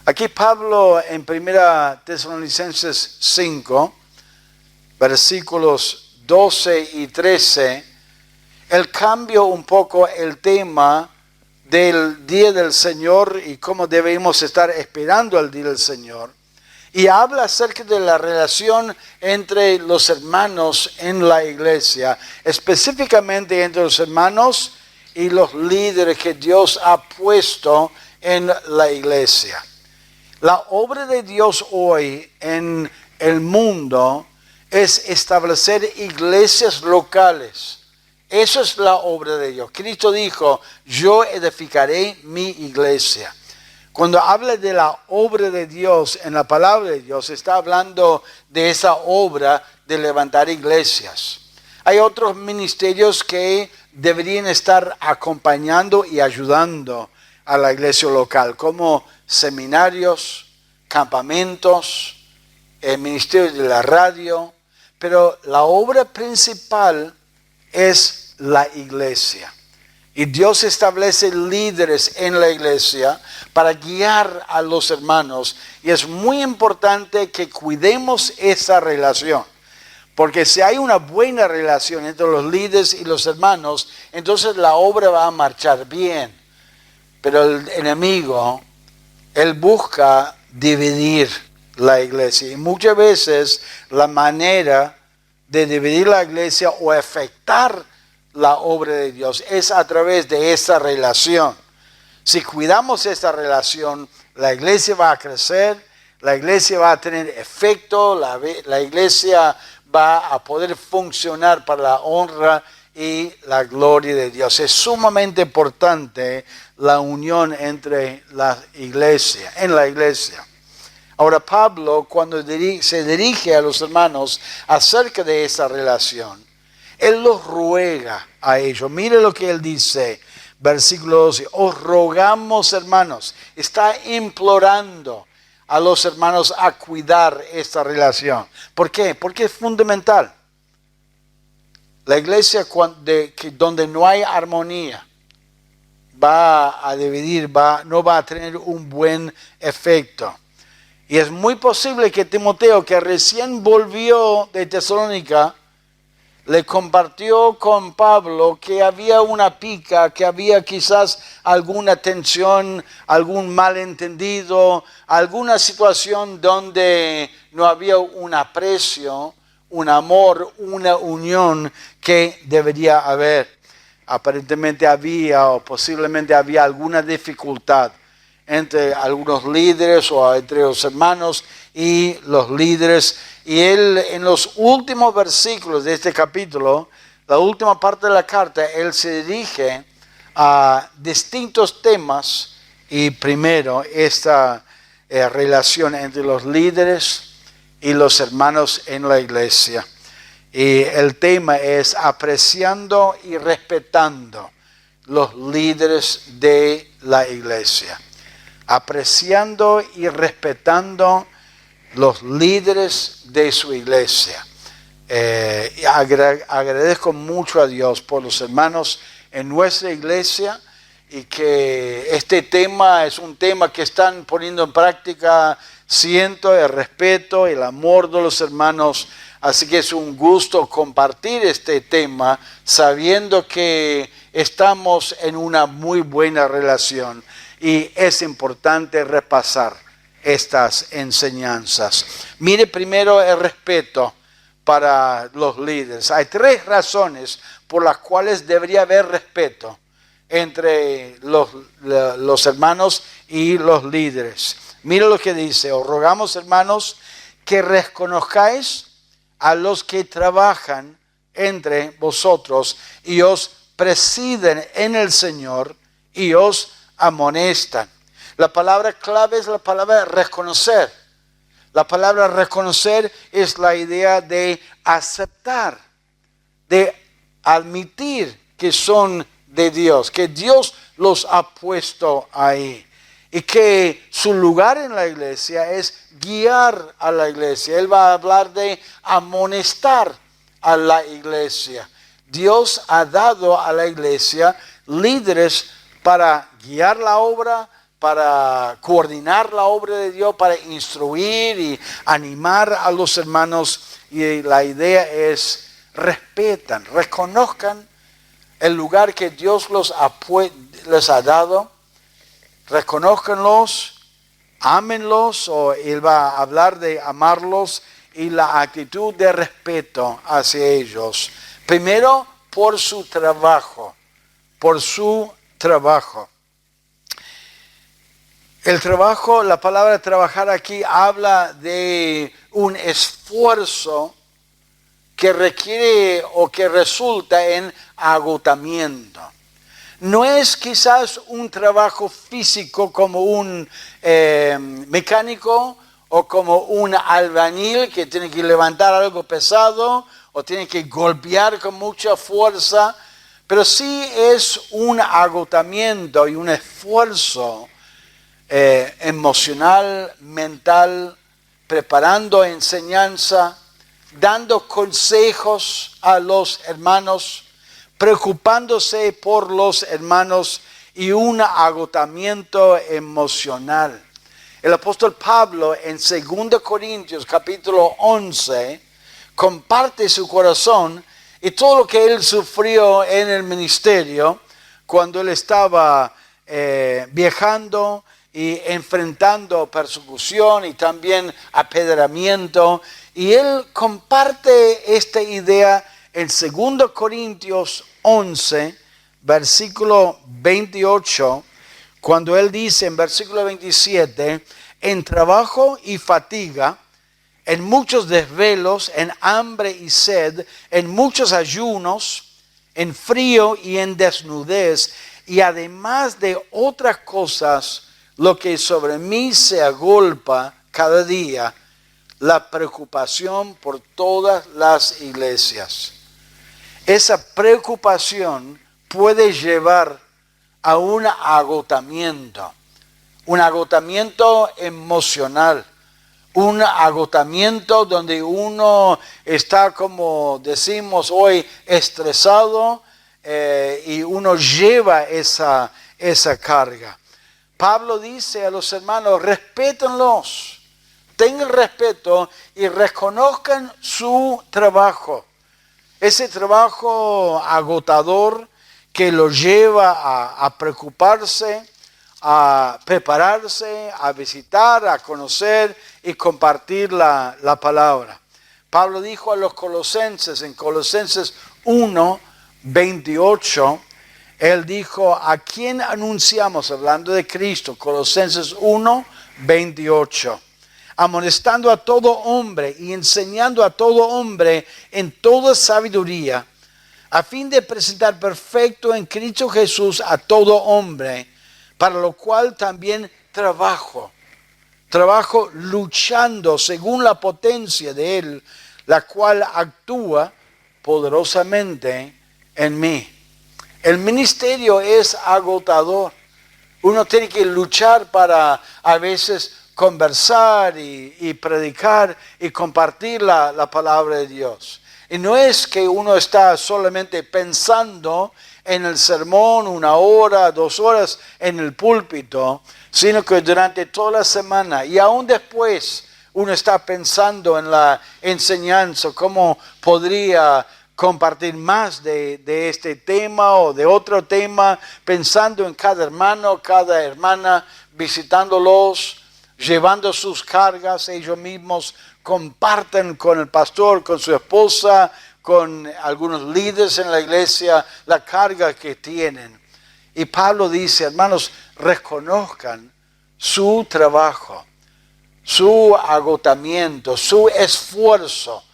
Aquí Pablo en 1 Tesalonicenses 5, versículos 12 y 13, él cambia un poco el tema del día del Señor y cómo debemos estar esperando el día del Señor. Y habla acerca de la relación entre los hermanos en la iglesia, específicamente entre los hermanos y los líderes que Dios ha puesto en la iglesia. La obra de Dios hoy en el mundo es establecer iglesias locales. Eso es la obra de Dios. Cristo dijo, yo edificaré mi iglesia. Cuando habla de la obra de Dios en la palabra de Dios, está hablando de esa obra de levantar iglesias. Hay otros ministerios que deberían estar acompañando y ayudando a la iglesia local, como seminarios, campamentos, el ministerio de la radio, pero la obra principal es la iglesia. Y Dios establece líderes en la iglesia para guiar a los hermanos. Y es muy importante que cuidemos esa relación. Porque si hay una buena relación entre los líderes y los hermanos, entonces la obra va a marchar bien. Pero el enemigo, él busca dividir la iglesia. Y muchas veces la manera de dividir la iglesia o afectar la obra de Dios es a través de esa relación. Si cuidamos esta relación, la iglesia va a crecer, la iglesia va a tener efecto, la iglesia va a poder funcionar para la honra y la gloria de Dios. Es sumamente importante la unión entre la iglesia, en la iglesia. Ahora Pablo, cuando se dirige a los hermanos acerca de esa relación, él los ruega a ellos. Mire lo que él dice, versículo 12. Os rogamos, hermanos. Está implorando a los hermanos a cuidar esta relación. ¿Por qué? Porque es fundamental. La iglesia donde no hay armonía va a dividir, no va a tener un buen efecto. Y es muy posible que Timoteo, que recién volvió de Tesalónica, le compartió con Pablo que había una pica, que había quizás alguna tensión, algún malentendido, alguna situación donde no había un aprecio, un amor, una unión que debería haber. Aparentemente había o posiblemente había alguna dificultad entre algunos líderes o entre los hermanos y los líderes. Y él en los últimos versículos de este capítulo, la última parte de la carta, él se dirige a distintos temas y primero esta relación entre los líderes y los hermanos en la iglesia. Y el tema es apreciando y respetando los líderes de la iglesia. Apreciando y respetando los líderes de su iglesia. Agradezco mucho a Dios por los hermanos en nuestra iglesia y que este tema es un tema que están poniendo en práctica. Siento el respeto y el amor de los hermanos, así que es un gusto compartir este tema sabiendo que estamos en una muy buena relación. Y es importante repasar estas enseñanzas. Mire primero el respeto para los líderes. Hay 3 razones por las cuales debería haber respeto entre los hermanos y los líderes. Mire lo que dice: os rogamos, hermanos, que reconozcáis a los que trabajan entre vosotros y os presiden en el Señor y os amonestan. La palabra clave es la palabra reconocer. La palabra reconocer es la idea de aceptar, de admitir que son de Dios, que Dios los ha puesto ahí y que su lugar en la iglesia es guiar a la iglesia. Él va a hablar de amonestar a la iglesia. Dios ha dado a la iglesia líderes para guiar la obra, para coordinar la obra de Dios, para instruir y animar a los hermanos. Y la idea es respetan, reconozcan el lugar que Dios les ha dado, reconózcanlos, ámenlos, o Él va a hablar de amarlos, y la actitud de respeto hacia ellos. Primero, por su trabajo, por su trabajo. El trabajo, la palabra trabajar aquí habla de un esfuerzo que requiere o que resulta en agotamiento. No es quizás un trabajo físico como un mecánico o como un albañil que tiene que levantar algo pesado o tiene que golpear con mucha fuerza, pero sí es un agotamiento y un esfuerzo emocional, mental, preparando enseñanza, dando consejos a los hermanos, preocupándose por los hermanos y un agotamiento emocional. El apóstol Pablo en 2 Corintios capítulo 11 comparte su corazón y todo lo que él sufrió en el ministerio cuando él estaba viajando y enfrentando persecución y también apedreamiento. Y él comparte esta idea en 2 Corintios 11, versículo 28, cuando él dice en versículo 27, en trabajo y fatiga, en muchos desvelos, en hambre y sed, en muchos ayunos, en frío y en desnudez, y además de otras cosas, lo que sobre mí se agolpa cada día, la preocupación por todas las iglesias. Esa preocupación puede llevar a un agotamiento emocional, un agotamiento donde uno está, como decimos hoy, estresado y uno lleva esa carga. Pablo dice a los hermanos, respétenlos, tengan respeto y reconozcan su trabajo. Ese trabajo agotador que lo lleva a preocuparse, a prepararse, a visitar, a conocer y compartir la palabra. Pablo dijo a los colosenses, en Colosenses 1, 28, él dijo, ¿a quién anunciamos? Hablando de Cristo, Colosenses 1, 28. Amonestando a todo hombre y enseñando a todo hombre en toda sabiduría, a fin de presentar perfecto en Cristo Jesús a todo hombre, para lo cual también trabajo luchando según la potencia de Él, la cual actúa poderosamente en mí. El ministerio es agotador. Uno tiene que luchar para a veces conversar y predicar y compartir la palabra de Dios. Y no es que uno está solamente pensando en el sermón 1 hora, 2 horas en el púlpito, sino que durante toda la semana y aún después uno está pensando en la enseñanza, cómo podría compartir más de este tema o de otro tema, pensando en cada hermano, cada hermana, visitándolos, llevando sus cargas, ellos mismos comparten con el pastor, con su esposa, con algunos líderes en la iglesia, la carga que tienen. Y Pablo dice, hermanos, reconozcan su trabajo, su agotamiento, su esfuerzo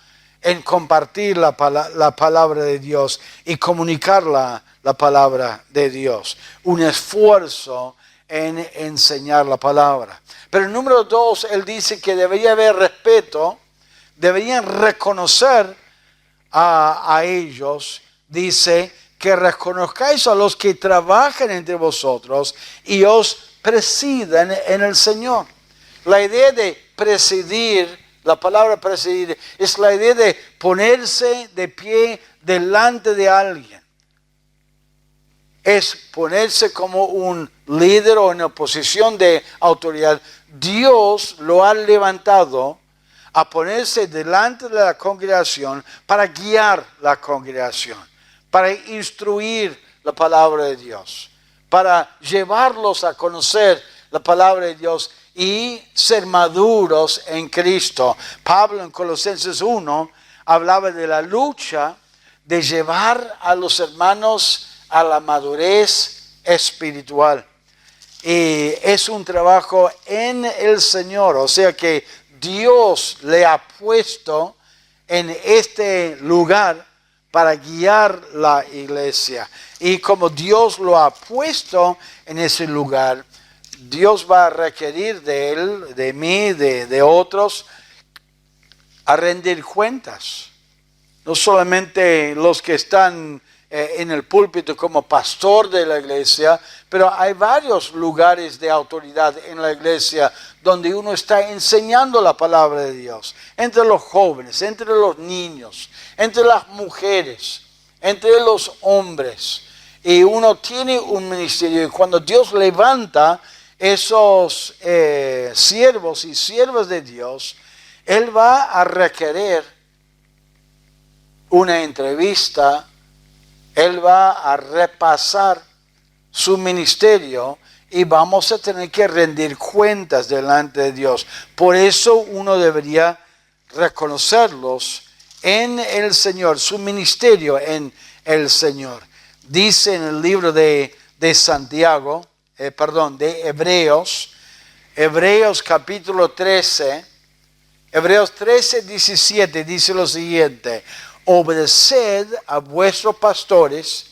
en compartir la palabra de Dios y comunicar la palabra de Dios. Un esfuerzo en enseñar la palabra. Pero el número 2, él dice que debería haber respeto, deberían reconocer a ellos, dice, que reconozcáis a los que trabajan entre vosotros y os presiden en el Señor. La idea de presidir, la palabra presidir, es la idea de ponerse de pie delante de alguien. es ponerse como un líder o en una posición de autoridad. Dios lo ha levantado a ponerse delante de la congregación para guiar la congregación, para instruir la palabra de Dios, para llevarlos a conocer la palabra de Dios y ser maduros en Cristo. Pablo en Colosenses 1 hablaba de la lucha de llevar a los hermanos a la madurez espiritual. Y es un trabajo en el Señor, o sea que Dios le ha puesto en este lugar para guiar la iglesia. Y como Dios lo ha puesto en ese lugar, Dios va a requerir de él, de mí, de otros, a rendir cuentas. No solamente los que están en el púlpito como pastor de la iglesia, pero hay varios lugares de autoridad en la iglesia donde uno está enseñando la palabra de Dios. Entre los jóvenes, entre los niños, entre las mujeres, entre los hombres. Y uno tiene un ministerio y cuando Dios levanta esos siervos y siervas de Dios, Él va a requerir una entrevista. Él va a repasar su ministerio y vamos a tener que rendir cuentas delante de Dios. Por eso uno debería reconocerlos en el Señor, su ministerio en el Señor. Dice en el libro de Santiago, de Hebreos capítulo 13, Hebreos 13, 17, dice lo siguiente: obedeced a vuestros pastores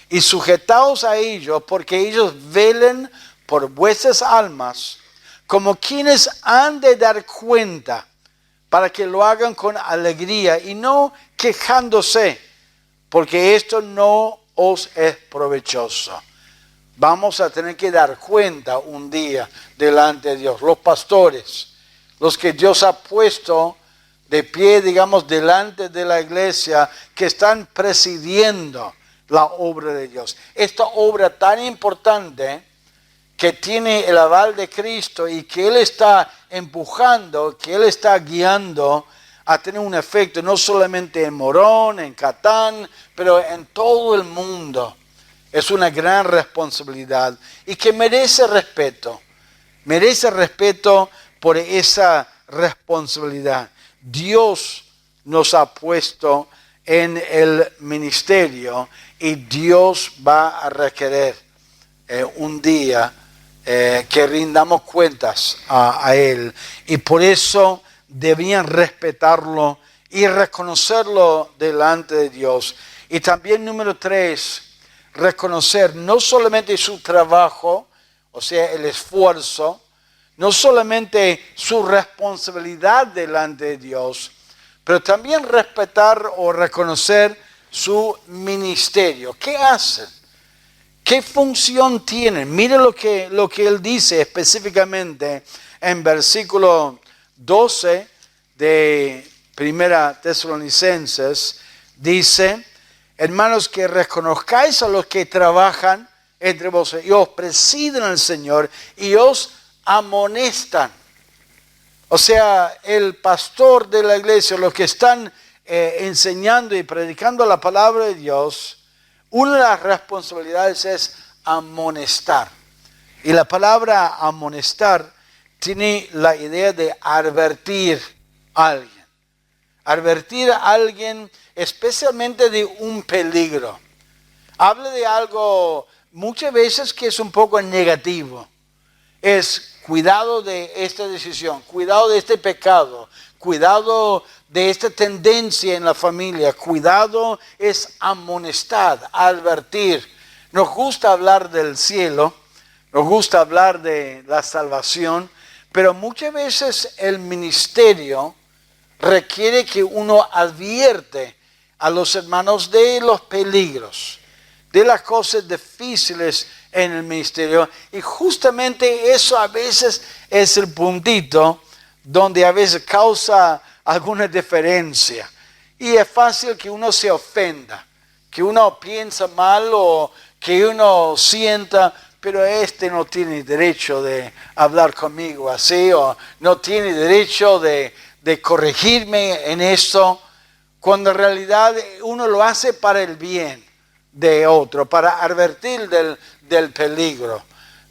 y sujetaos a ellos, porque ellos velen por vuestras almas, como quienes han de dar cuenta, para que lo hagan con alegría y no quejándose, porque esto no os es provechoso. Vamos a tener que dar cuenta un día delante de Dios. Los pastores, los que Dios ha puesto de pie, digamos, delante de la iglesia, que están presidiendo la obra de Dios. Esta obra tan importante que tiene el aval de Cristo y que Él está empujando, que Él está guiando a tener un efecto no solamente en Morón, en Catán, pero en todo el mundo. Es una gran responsabilidad y que merece respeto por esa responsabilidad. Dios nos ha puesto en el ministerio y Dios va a requerir un día que rindamos cuentas a Él. Y por eso debían respetarlo y reconocerlo delante de Dios. Y también número 3, reconocer no solamente su trabajo, o sea, el esfuerzo, no solamente su responsabilidad delante de Dios, pero también respetar o reconocer su ministerio. ¿Qué hacen? ¿Qué función tienen? Mire lo que él dice específicamente en versículo 12 de Primera Tesalonicenses. Dice: hermanos, que reconozcáis a los que trabajan entre vosotros y os presiden al Señor y os amonestan. O sea, el pastor de la iglesia, los que están enseñando y predicando la palabra de Dios, una de las responsabilidades es amonestar. Y la palabra amonestar tiene la idea de advertir a alguien. Advertir a alguien especialmente de un peligro. Habla de algo muchas veces que es un poco negativo. Es cuidado de esta decisión, cuidado de este pecado, cuidado de esta tendencia en la familia, cuidado es amonestar, advertir. Nos gusta hablar del cielo, nos gusta hablar de la salvación, pero muchas veces el ministerio requiere que uno advierte a los hermanos de los peligros, de las cosas difíciles en el ministerio. Y justamente eso a veces es el puntito donde a veces causa alguna diferencia. Y es fácil que uno se ofenda, que uno piensa mal o que uno sienta, pero este no tiene derecho de hablar conmigo así, o no tiene derecho de corregirme en esto, cuando en realidad uno lo hace para el bien de otro, para advertir del peligro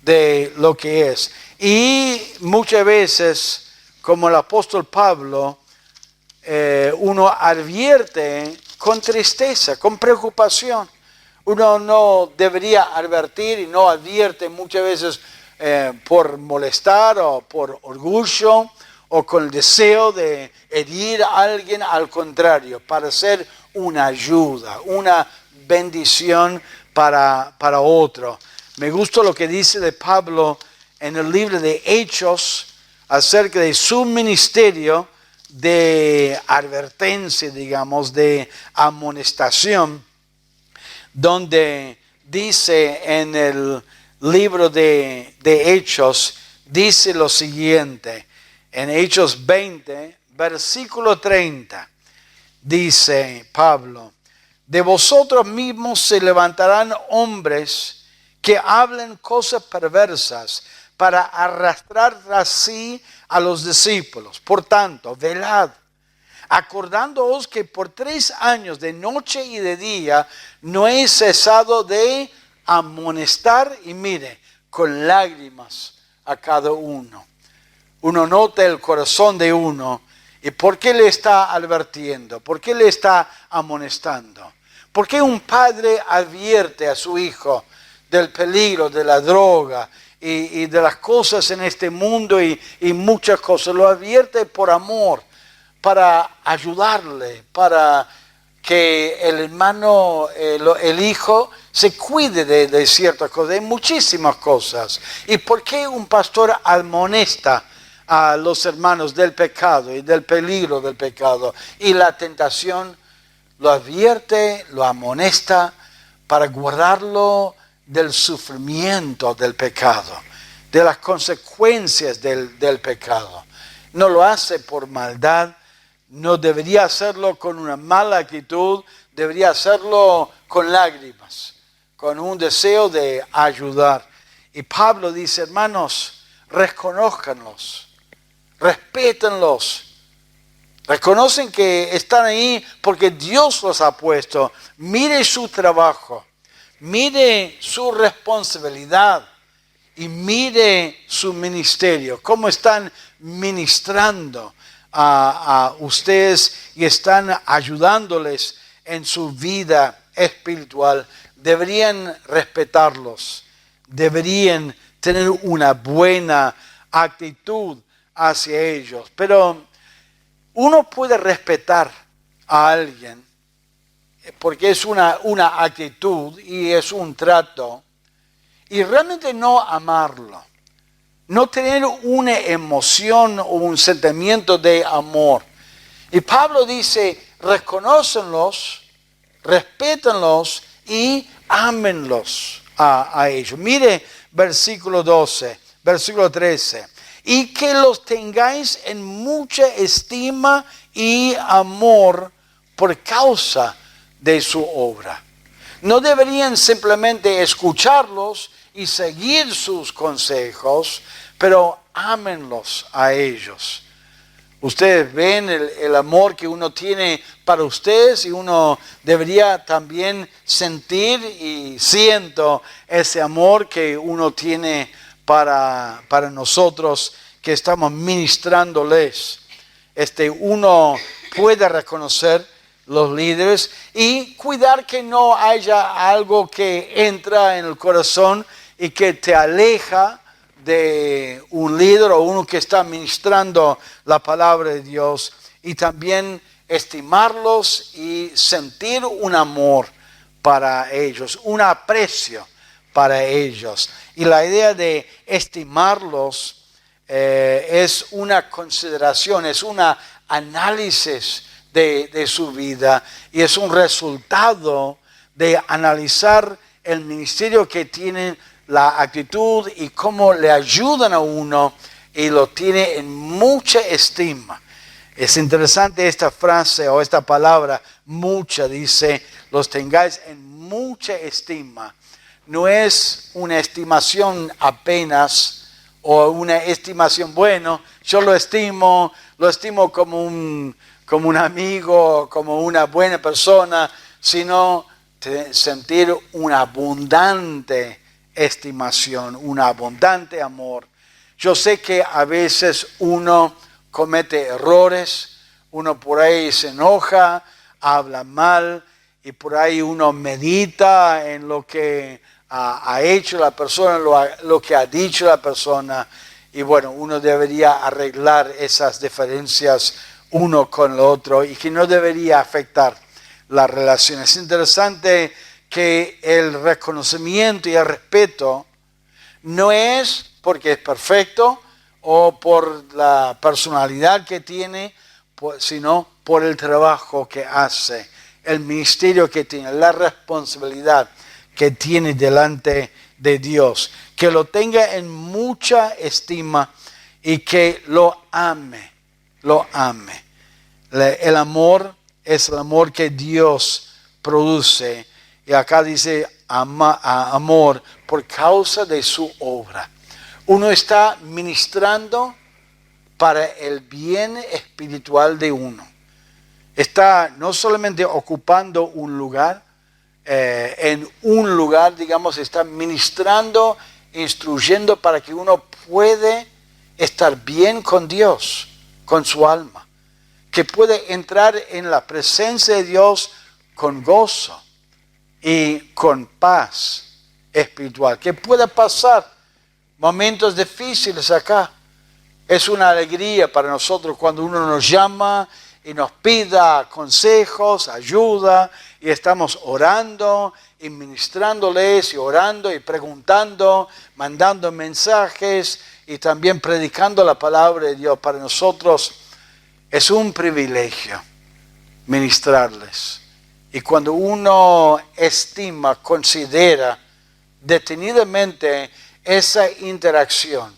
de lo que es. Y muchas veces, como el apóstol Pablo, uno advierte con tristeza, con preocupación. Uno no debería advertir y no advierte muchas veces por molestar o por orgullo o con el deseo de herir a alguien, al contrario, para ser una ayuda, una bendición para otro. Me gusta lo que dice de Pablo en el libro de Hechos acerca de su ministerio de advertencia, digamos, de amonestación, donde dice en el libro de Hechos, dice lo siguiente, en Hechos 20, versículo 30, dice Pablo, de vosotros mismos se levantarán hombres que hablen cosas perversas para arrastrar así a los discípulos. Por tanto, velad, acordándoos que por 3 años de noche y de día no he cesado de amonestar, y mire, con lágrimas a cada uno. Uno nota el corazón de uno. ¿Y por qué le está advirtiendo? ¿Por qué le está amonestando? ¿Por qué un padre advierte a su hijo del peligro de la droga y de las cosas en este mundo y muchas cosas? Lo advierte por amor, para ayudarle, para que el hermano, el hijo, se cuide de ciertas cosas, de muchísimas cosas. ¿Y por qué un pastor amonesta a los hermanos del pecado y del peligro del pecado y la tentación? Lo advierte, lo amonesta para guardarlo del sufrimiento del pecado, de las consecuencias del pecado. No lo hace por maldad, no debería hacerlo con una mala actitud, debería hacerlo con lágrimas, con un deseo de ayudar. Y Pablo dice, hermanos, reconózcanlos, respétenlos, reconocen que están ahí porque Dios los ha puesto. Mire su trabajo, mire su responsabilidad y mire su ministerio, cómo están ministrando a ustedes y están ayudándoles en su vida espiritual. Deberían respetarlos, deberían tener una buena actitud hacia ellos. Pero uno puede respetar a alguien porque es una actitud y es un trato, y realmente no amarlo, no tener una emoción o un sentimiento de amor. Y Pablo dice, reconócenlos, respétenlos y ámenlos a ellos. Mire versículo 12, versículo 13. Y que los tengáis en mucha estima y amor por causa de su obra. No deberían simplemente escucharlos y seguir sus consejos, pero ámenlos a ellos. Ustedes ven el amor que uno tiene para ustedes y uno debería también sentir, y siento ese amor que uno tiene para nosotros que estamos ministrándoles. Uno puede reconocer los líderes y cuidar que no haya algo que entra en el corazón y que te aleja de un líder o uno que está ministrando la palabra de Dios, y también estimarlos y sentir un amor para ellos, un aprecio para ellos. Y la idea de estimarlos es una consideración, es un análisis de su vida, y es un resultado de analizar el ministerio que tienen, la actitud y cómo le ayudan a uno, y lo tiene en mucha estima. Es interesante esta frase o esta palabra, mucha, dice, los tengáis en mucha estima. no es una estimación apenas o una estimación, bueno, yo lo estimo como un amigo, como una buena persona, sino sentir una abundante estimación, un abundante amor. Yo sé que a veces uno comete errores, uno por ahí se enoja, habla mal y por ahí uno medita en lo que ha hecho la persona, lo que ha dicho la persona, y bueno, uno debería arreglar esas diferencias uno con el otro y que no debería afectar las relaciones. Es interesante que el reconocimiento y el respeto no es porque es perfecto o por la personalidad que tiene, sino por el trabajo que hace, el ministerio que tiene, la responsabilidad que tiene delante de Dios, que lo tenga en mucha estima y que lo ame. El amor es el amor que Dios produce. Y acá dice amor por causa de su obra. Uno está ministrando para el bien espiritual de uno. Está no solamente ocupando un lugar, en un lugar, digamos, está ministrando, instruyendo para que uno puede estar bien con Dios, con su alma, que puede entrar en la presencia de Dios con gozo y con paz espiritual, que pueda pasar momentos difíciles acá. Es una alegría para nosotros cuando uno nos llama y nos pida consejos, ayuda, y estamos orando y ministrándoles y orando y preguntando, mandando mensajes y también predicando la palabra de Dios. Para nosotros es un privilegio ministrarles. Y cuando uno estima, considera detenidamente esa interacción,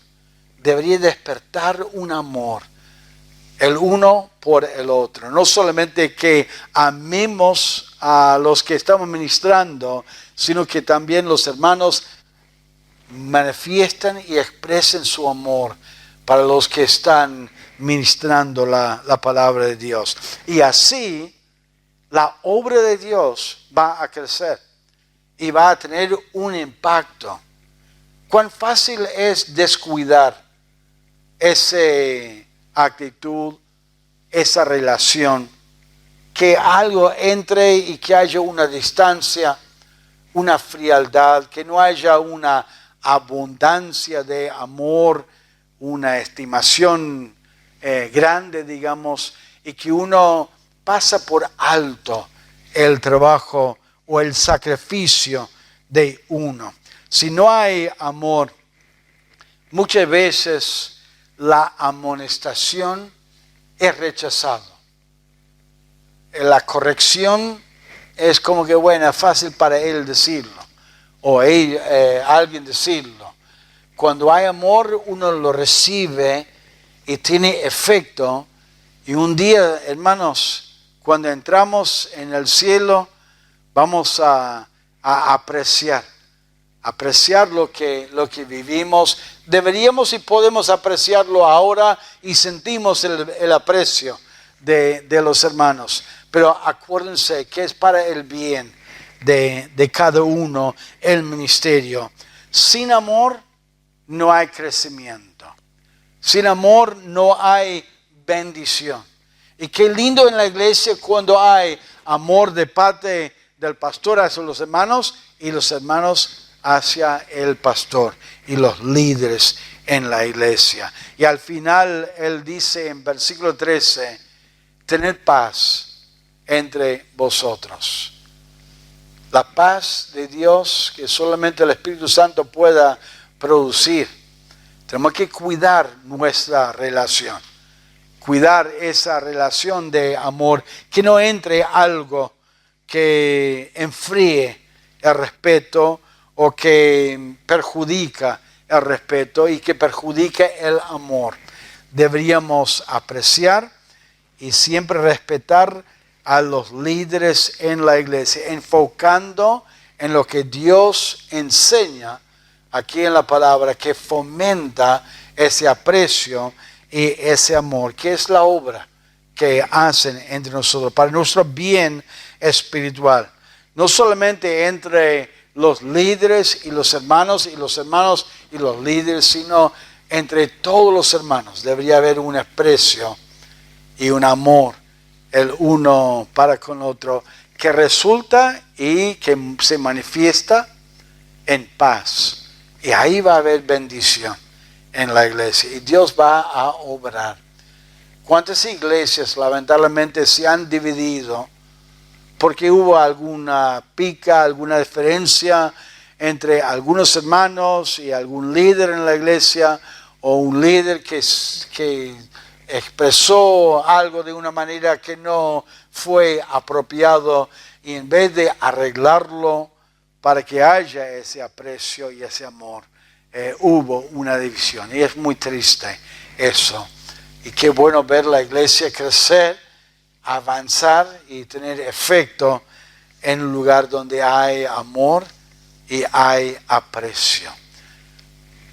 debería despertar un amor, el uno por el otro. No solamente que amemos a los que estamos ministrando, sino que también los hermanos manifiestan y expresen su amor para los que están ministrando la palabra de Dios. Y así la obra de Dios va a crecer y va a tener un impacto. Cuán fácil es descuidar esa actitud, esa relación, que algo entre y que haya una distancia, una frialdad, que no haya una abundancia de amor, una estimación grande, digamos, y que uno pasa por alto el trabajo o el sacrificio de uno. Si no hay amor, muchas veces la amonestación es rechazada. La corrección es como que, bueno, es fácil para él decirlo, o alguien decirlo. Cuando hay amor, uno lo recibe y tiene efecto. Y un día, hermanos, cuando entramos en el cielo, vamos a apreciar lo que vivimos. Deberíamos y podemos apreciarlo ahora y sentimos el aprecio de los hermanos. Pero acuérdense que es para el bien de cada uno el ministerio. Sin amor no hay crecimiento. Sin amor no hay bendición. Y qué lindo en la iglesia cuando hay amor de parte del pastor hacia los hermanos y los hermanos hacia el pastor y los líderes en la iglesia. Y al final él dice en versículo 13, tened paz entre vosotros. La paz de Dios que solamente el Espíritu Santo pueda producir. Tenemos que cuidar nuestra relación. Cuidar esa relación de amor, que no entre algo que enfríe el respeto o que perjudica el respeto y que perjudica el amor. Deberíamos apreciar y siempre respetar a los líderes en la iglesia, enfocando en lo que Dios enseña aquí en la palabra, que fomenta ese aprecio y ese amor, que es la obra que hacen entre nosotros, para nuestro bien espiritual. No solamente entre los líderes y los hermanos y los líderes, sino entre todos los hermanos. Debería haber un aprecio y un amor el uno para con el otro, que resulta y que se manifiesta en paz. Y ahí va a haber bendición en la iglesia. Y Dios va a obrar. ¿Cuántas iglesias lamentablemente se han dividido porque hubo alguna pica, alguna diferencia entre algunos hermanos y algún líder en la iglesia, o un líder que expresó algo de una manera que no fue apropiado, y en vez de arreglarlo para que haya ese aprecio y ese amor, hubo una división? Y es muy triste eso. Y qué bueno ver la iglesia crecer, avanzar y tener efecto en un lugar donde hay amor y hay aprecio.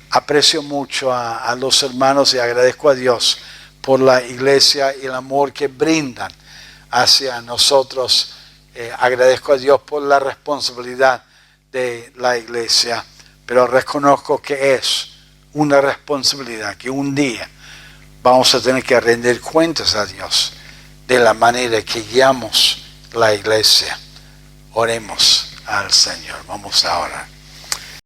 Aprecio mucho a los hermanos y agradezco a Dios por la iglesia y el amor que brindan hacia nosotros. Agradezco a Dios por la responsabilidad de la iglesia, pero reconozco que es una responsabilidad que un día vamos a tener que rendir cuentas a Dios de la manera que guiamos la iglesia. Oremos al Señor. Vamos a orar.